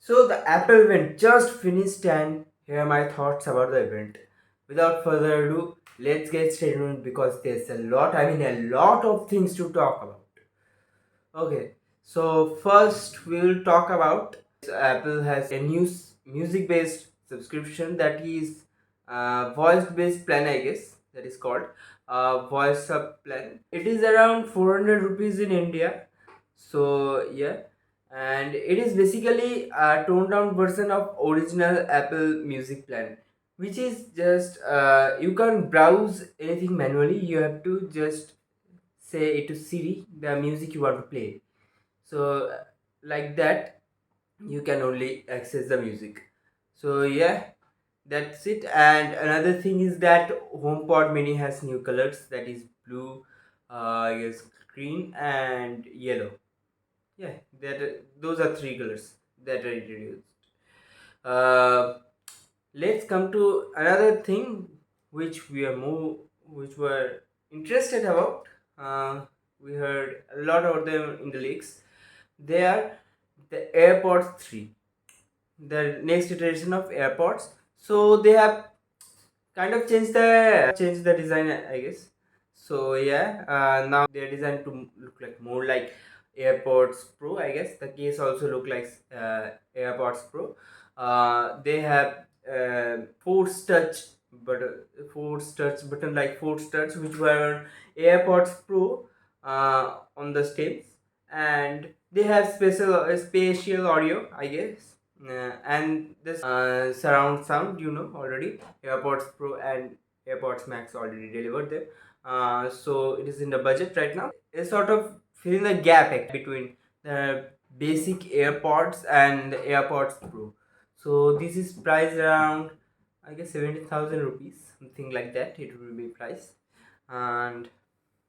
So the Apple event just finished and here are my thoughts about the event. Without further ado, let's get started because there's a lot of things to talk about. Okay, so first we will talk about Apple has a new music-based subscription that is voice-based plan, I guess that is called voice up plan. It is around 400 rupees in India. So yeah, and it is basically a toned down version of original Apple Music plan, which is just you can't browse anything manually. You have to just say to Siri the music you want to play. So like that you can only access the music. So yeah, that's it. And another thing is that HomePod Mini has new colors, that is blue, I guess green and yellow. Yeah, those are three colors that are introduced. Uh, let's come to another thing which which were interested about. We heard a lot about them in the leaks. They are the AirPods 3, the next iteration of AirPods. So they have kind of changed the design, I guess. So yeah, now they're designed to look like more like AirPods Pro, I guess. The case also look like AirPods Pro. They have force touch but force touch button, like force touch, which were AirPods Pro on the stems. And they have spatial audio, I guess. And this surround sound, already AirPods Pro and AirPods Max already delivered them. So it is in the budget right now. It's sort of filling the gap between the basic AirPods and the AirPods Pro. So this is priced around, I guess, 70,000 rupees, something like that. It will be priced, and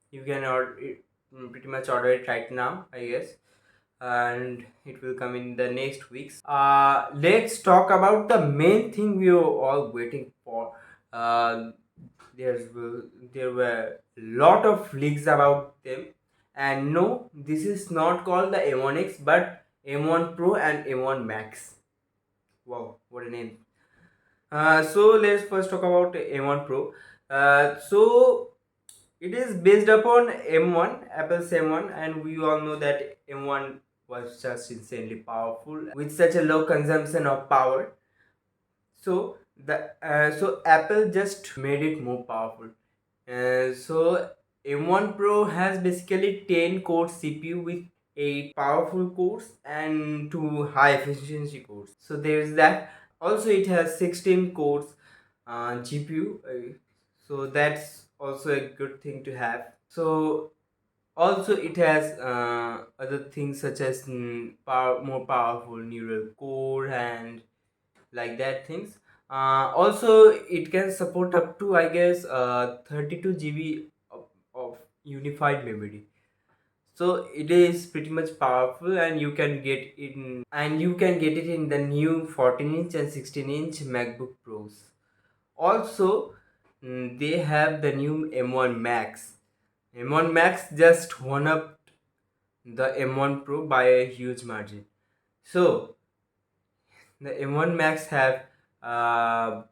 you can order it, pretty much order it right now, I guess, and it will come in the next weeks. Let's talk about the main thing we were all waiting for. Uh, there's there were a lot of leaks about them, and no, this is not called the M1X but M1 Pro and M1 Max. Wow, what a name! So let's first talk about M1 Pro. So it is based upon M1, Apple's M1, and we all know that M1 was just insanely powerful with such a low consumption of power. So Apple just made it more powerful. So M1 Pro has basically 10 core CPU with 8 powerful cores and 2 high efficiency cores. So there's that. Also, it has 16 cores GPU. So that's also a good thing to have. So also it has other things such as more powerful neural core and like that things. Also it can support up to, I guess, 32 GB of unified memory. So it is pretty much powerful, and you can get it in the new 14-inch and 16-inch MacBook Pros. Also, they have the new M1 Max. M1 Max just won up the M1 Pro by a huge margin. So the M1 Max have I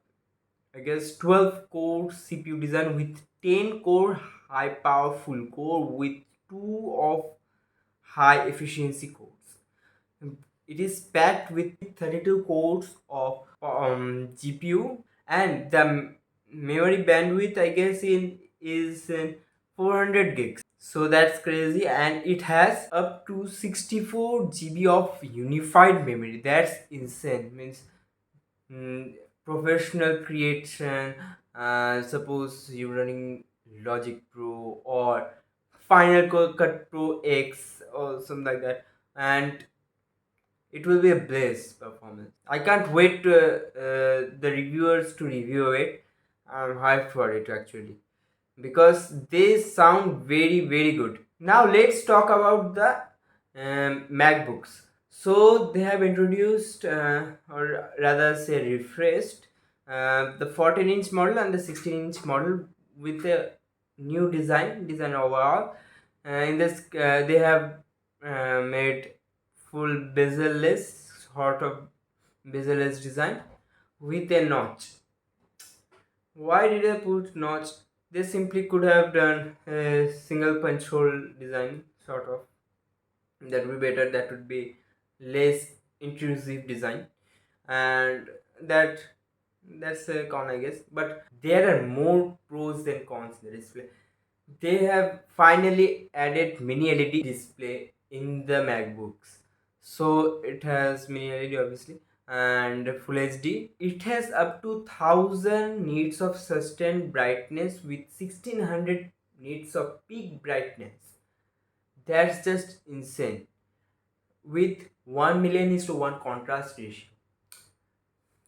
guess 12 core CPU design with 10 core high powerful core with 2 of high efficiency cores. It is packed with 32 cores of GPU, and the memory bandwidth, I guess, in is 400 gigs. So that's crazy, and it has up to 64 GB of unified memory. That's insane. Means professional creation. Suppose you're running Logic Pro or Final Cut Pro X or something like that, and it will be a blaze performance. I can't wait to, the reviewers to review it. I'm hyped for it actually because they sound very good. Now let's talk about the MacBooks. So they have introduced, or rather say refreshed, the 14-inch model and the 16-inch model with a new design overall. In this, they have made full bezel-less sort of bezel-edge design with a notch. Why did I put notch? They simply could have done a single punch hole design, sort of. That would be better. That would be less intrusive design, and that that's a con, I guess. But there are more pros than cons in the display. They have finally added mini LED display in the MacBooks. So it has mini LED obviously and full HD. It has up to 1000 nits of sustained brightness with 1600 nits of peak brightness. That's just insane. With 1 million is to 1 contrast ratio.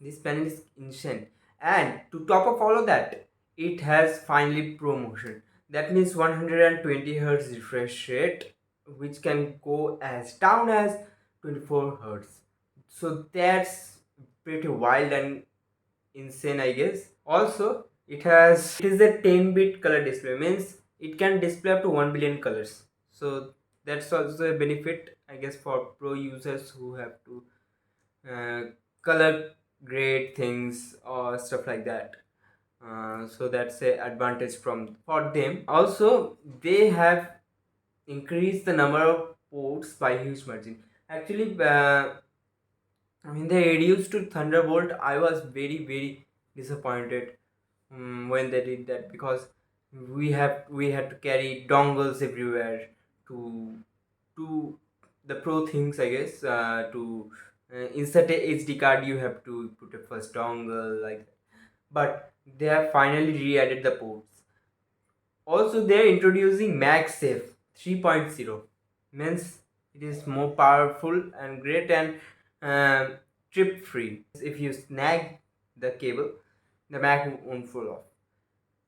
This panel is insane. And to top of all of that, it has finally ProMotion. That means 120 Hz refresh rate, which can go as down as 24 Hz. So that's pretty wild and insane, I guess. Also, it is a 10-bit color display, means it can display up to 1 billion colors. So that's also a benefit, I guess, for pro users who have to uh, color grade things or stuff like that. So that's a advantage from for them. Also, they have increased the number of ports by a huge margin. Actually, I mean, they reduced to Thunderbolt. I was very disappointed when they did that, because we had to carry dongles everywhere to to the pro things, I guess. To insert a HD card, you have to put a first dongle like that. But they have finally re-added the ports. Also, they're introducing MagSafe 3.0. Means it is more powerful and great and um, trip free. If you snag the cable, the Mac won't fall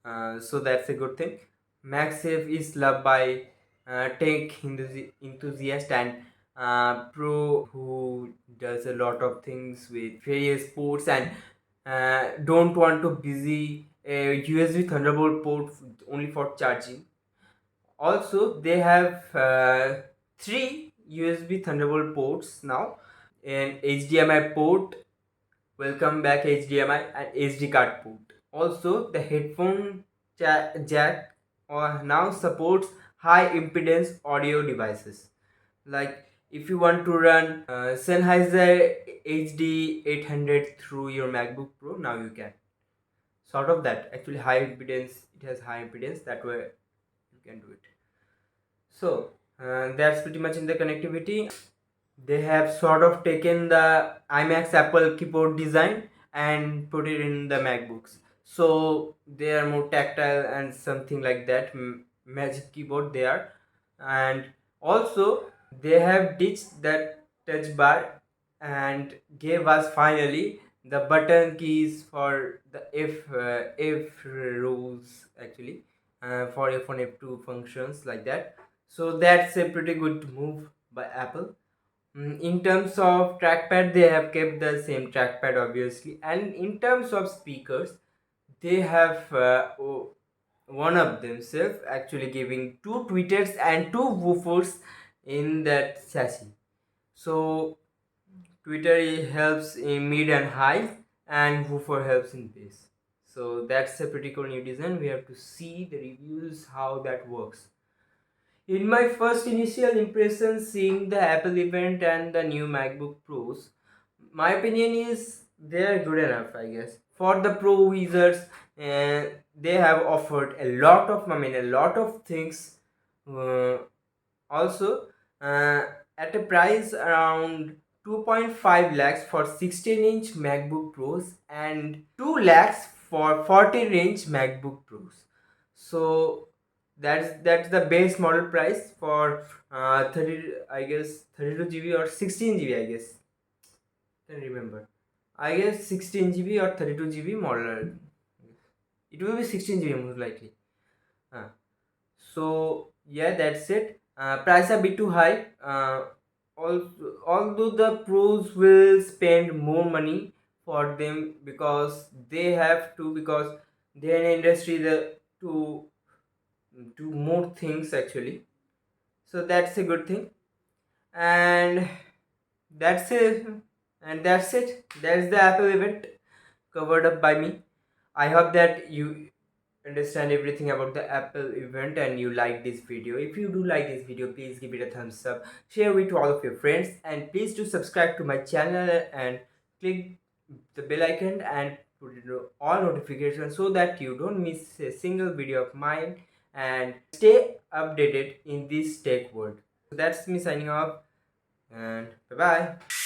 off. So that's a good thing. MagSafe is loved by tech enthusiasts and pro who does a lot of things with various ports and don't want to busy a USB Thunderbolt port only for charging. Also, they have three USB Thunderbolt ports now, an HDMI port, welcome back HDMI, and SD card port. Also, the headphone jack now supports high impedance audio devices. Like if you want to run Sennheiser HD 800 through your MacBook Pro, now you can. Sort of that. Actually, high impedance. It has high impedance. That way you can do it. So that's pretty much in the connectivity. They have sort of taken the IMAX Apple keyboard design and put it in the MacBooks. So they are more tactile and something like that. Magic keyboard they are, and also they have ditched that touch bar and gave us finally the button keys for the F rules, actually, for F1 F2 functions like that. So that's a pretty good move by Apple. In terms of trackpad, they have kept the same trackpad obviously, and in terms of speakers, they have one of themselves, actually giving two tweeters and two woofers in that chassis. So tweeter helps in mid and high, and woofer helps in bass. So that's a pretty cool new design. We have to see the reviews how that works. In my first initial impression seeing the Apple event and the new MacBook Pros, my opinion is they are good enough, I guess. For the pro users, they have offered a lot of things. Uh, Also, uh, at a price around 2.5 lakhs for 16-inch MacBook Pros and 2 lakhs for 14-inch MacBook Pros. So that's the base model price for 30, I guess 32 GB or 16 GB, I guess. Can remember. I guess 16 GB or 32 GB model. It will be 16 GB most likely. Uh, so yeah, that's it. Price a bit too high. Although the pros will spend more money for them because they have to, because they're in industry to do more things actually. So that's a good thing, and that's it. And that's it. That's the Apple event covered up by me. I hope that you understand everything about the Apple event and you like this video. If you do like this video, please give it a thumbs up, share it to all of your friends, and please do subscribe to my channel and click the bell icon and put it on all notifications so that you don't miss a single video of mine and stay updated in this tech world. So that's me signing off, and bye bye.